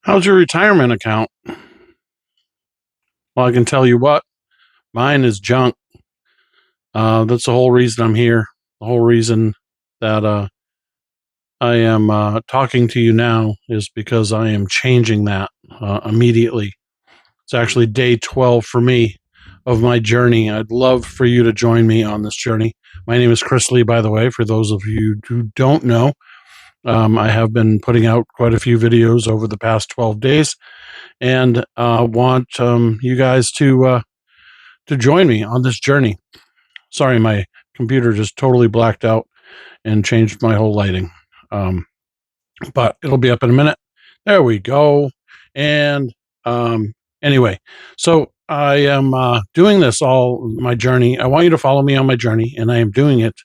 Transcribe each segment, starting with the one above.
How's your retirement account? Well, I can tell you what, mine is junk. That's the whole reason I'm here. The whole reason that I am talking to you now is because I am changing that immediately. It's actually day 12 for me of my journey. I'd love for you to join me on this journey. My name is Chris Lee, by the way, for those of you who don't know. I have been putting out quite a few videos over the past 12 days and want you guys to join me on this journey. Sorry, my computer just totally blacked out and changed my whole lighting. Um, but it'll be up in a minute. There we go. And anyway, so I am doing this all my journey. I want you to follow me on my journey, and I am doing it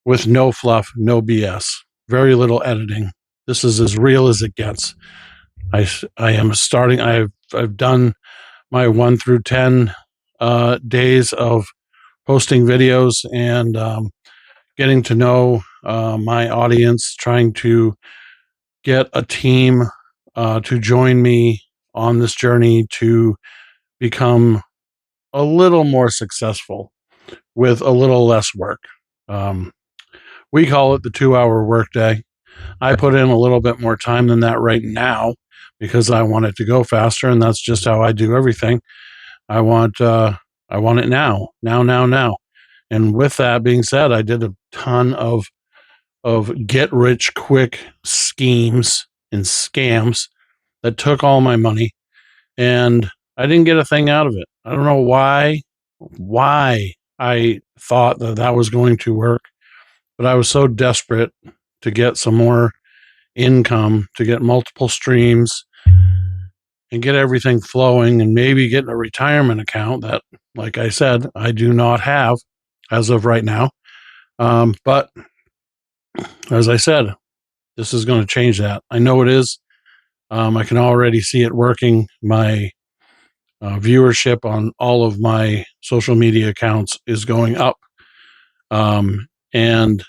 with no fluff, no BS, very little editing. This is as real as it gets. I am starting. I've done my 1 through 10 days of posting videos and getting to know my audience, trying to get a team to join me on this journey to become a little more successful with a little less work. Um, we call it the 2 hour workday. I put in a little bit more time than that right now because I want it to go faster, and that's just how I do everything. I want it now, now, now, now. And with that being said, I did a ton of get rich quick schemes and scams that took all my money, and I didn't get a thing out of it. I don't know why I thought that that was going to work, but I was so desperate to get some more income, to get multiple streams and get everything flowing and maybe get a retirement account that, like I said, I do not have as of right now. But as I said, this is going to change that. I know it is. I can already see it working. My viewership on all of my social media accounts is going up, and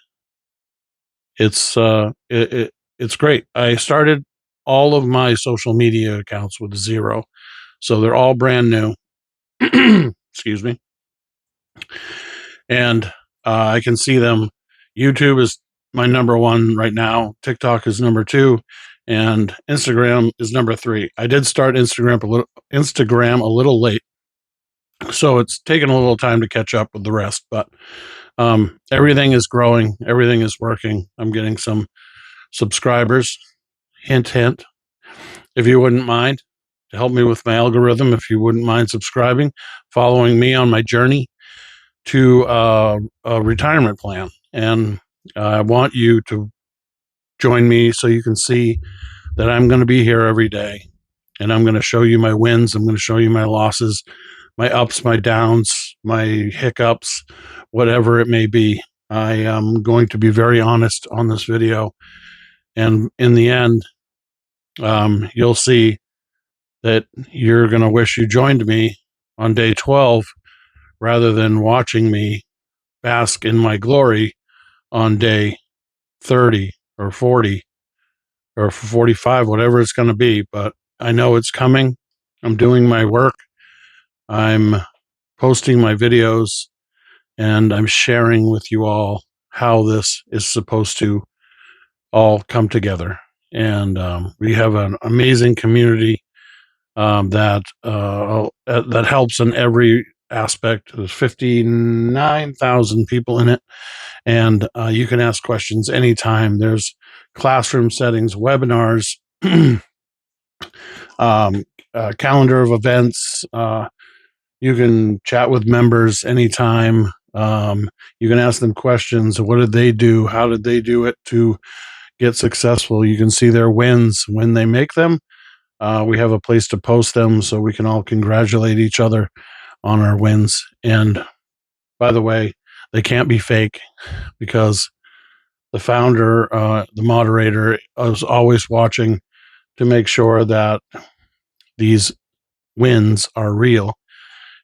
it's great. I started all of my social media accounts with zero, so they're all brand new. Excuse me, and I can see them. YouTube is my number one right now. TikTok is number two, and Instagram is number three. I did start Instagram a little late, so it's taken a little time to catch up with the rest. But everything is growing, everything is working. I'm getting some subscribers. Hint, hint. If you wouldn't mind to help me with my algorithm, if you wouldn't mind subscribing, following me on my journey to a retirement plan. And I want you to join me so you can see that I'm going to be here every day, and I'm going to show you my wins. I'm going to show you my losses, my ups, my downs, my hiccups, whatever it may be. I am going to be very honest on this video. And in the end, you'll see that you're going to wish you joined me on day 12 rather than watching me bask in my glory on day 30 or 40 or 45, whatever it's going to be. But I know it's coming. I'm doing my work. I'm posting my videos, and I'm sharing with you all how this is supposed to all come together. And we have an amazing community that helps in every aspect. There's 59,000 people in it, and you can ask questions anytime. There's classroom settings, webinars, calendar of events. You can chat with members anytime. You can ask them questions. What did they do? How did they do it to get successful? You can see their wins when they make them. We have a place to post them so we can all congratulate each other on our wins. And by the way, they can't be fake because the founder, the moderator, is always watching to make sure that these wins are real.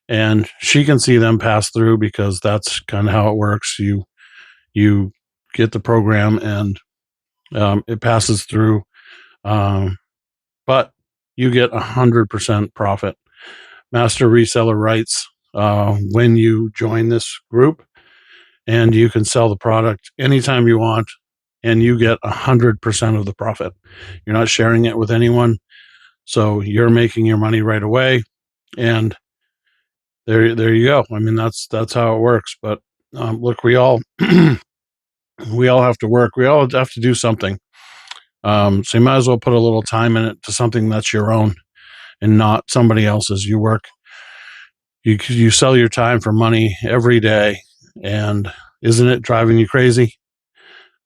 And she can see them pass through because that's kind of how it works. You get the program, and it passes through. but you get 100% profit. Master reseller rights when you join this group, and you can sell the product anytime you want, and you get 100% of the profit. You're not sharing it with anyone, so you're making your money right away, and there you go. I mean, that's how it works. But look, we all we all have to work. We all have to do something. So you might as well put a little time in it to something that's your own and not somebody else's. You work, you sell your time for money every day, and isn't it driving you crazy?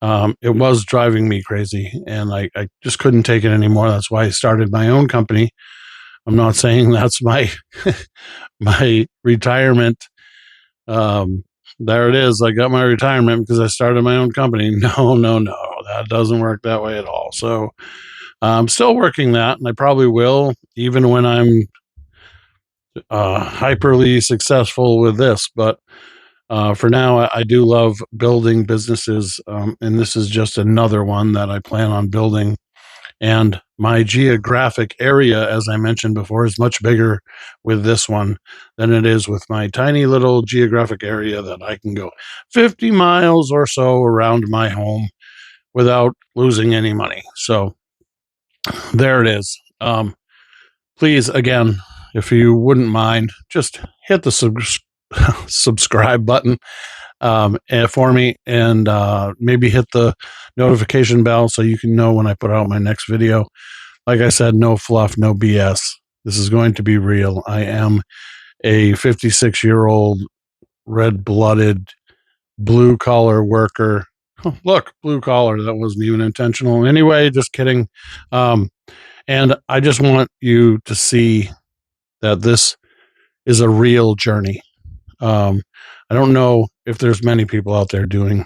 It was driving me crazy, and I just couldn't take it anymore. That's why I started my own company. I'm not saying that's my my retirement. Um, there it is. I got my retirement because I started my own company. No, no, no, that doesn't work that way at all. So I'm still working that, and I probably will, even when I'm hyperly successful with this. But for now, I do love building businesses, and this is just another one that I plan on building. And my geographic area, as I mentioned before, is much bigger with this one than it is with my tiny little geographic area that I can go 50 miles or so around my home without losing any money. So there it is. Please, again, if you wouldn't mind, just hit the subscribe button for me, and maybe hit the notification bell so you can know when I put out my next video. Like I said, no fluff, no BS. This is going to be real. I am a 56-year-old red-blooded blue collar worker. Oh, look, blue collar. That wasn't even intentional. Anyway, just kidding. And I just want you to see that this is a real journey. I don't know if there's many people out there doing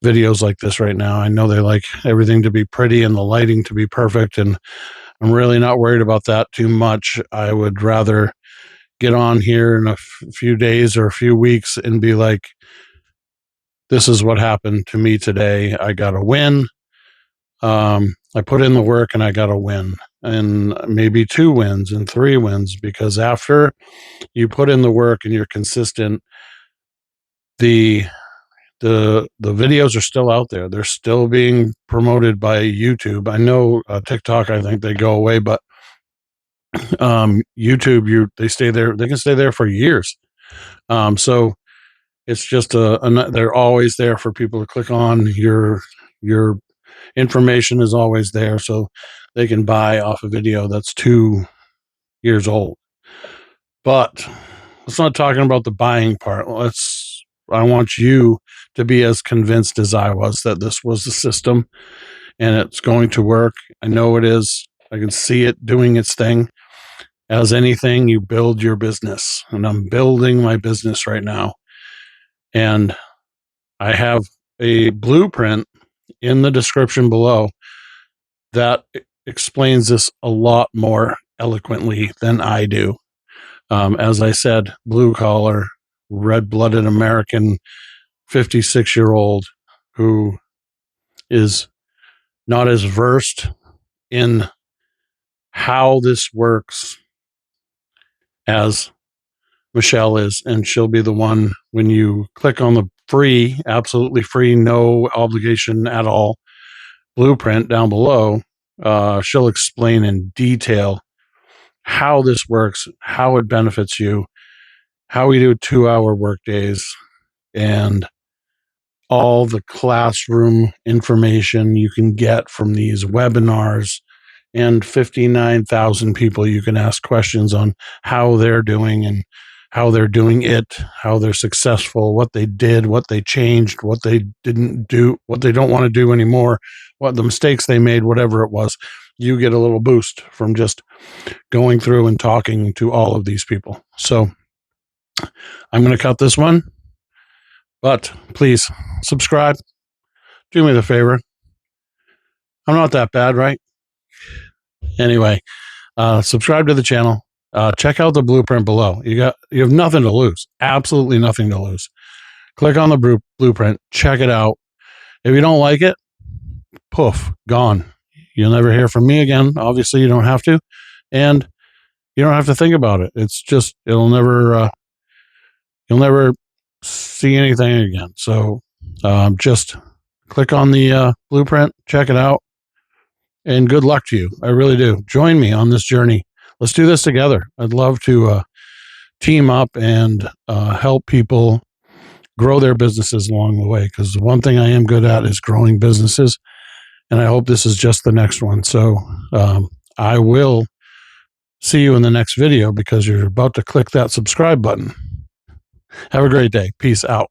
videos like this right now. I know they like everything to be pretty and the lighting to be perfect, and I'm really not worried about that too much. I would rather get on here in a few days or a few weeks and be like, this is what happened to me today. I got a win. I put in the work and I got a win, and maybe 2 wins and 3 wins, because after you put in the work and you're consistent, the the videos are still out there. They're still being promoted by YouTube. I know TikTok, I think they go away, but YouTube, they stay there. They can stay there for years. So it's just they're always there for people to click on. Your information is always there, so they can buy off a video that's 2 years old. But let's not talking about the buying part. I want you to be as convinced as I was that this was the system and it's going to work. I know it is. I can see it doing its thing. As anything, you build your business, and I'm building my business right now. And I have a blueprint in the description below that explains this a lot more eloquently than I do. As I said, blue collar, red blooded American 56-year-old who is not as versed in how this works as Michelle is. And she'll be the one, when you click on the free, absolutely free, no obligation at all blueprint down below, she'll explain in detail how this works, how it benefits you, how we do 2-hour work days, and all the classroom information you can get from these webinars, and 59,000 people you can ask questions on how they're doing and how they're doing it, how they're successful, what they did, what they changed, what they didn't do, what they don't want to do anymore, what the mistakes they made, whatever it was. You get a little boost from just going through and talking to all of these people. So I'm going to cut this one, but please subscribe. Do me the favor. I'm not that bad, right? Anyway, subscribe to the channel. Check out the blueprint below. You have nothing to lose. Absolutely nothing to lose. Click on the blueprint. Check it out. If you don't like it, poof, gone. You'll never hear from me again. Obviously, you don't have to, and you don't have to think about it. It's just you'll never see anything again. So just click on the blueprint, check it out, and good luck to you. I really do. Join me on this journey. Let's do this together. I'd love to team up and help people grow their businesses along the way, because the one thing I am good at is growing businesses, and I hope this is just the next one. So I will see you in the next video, because you're about to click that subscribe button. Have a great day. Peace out.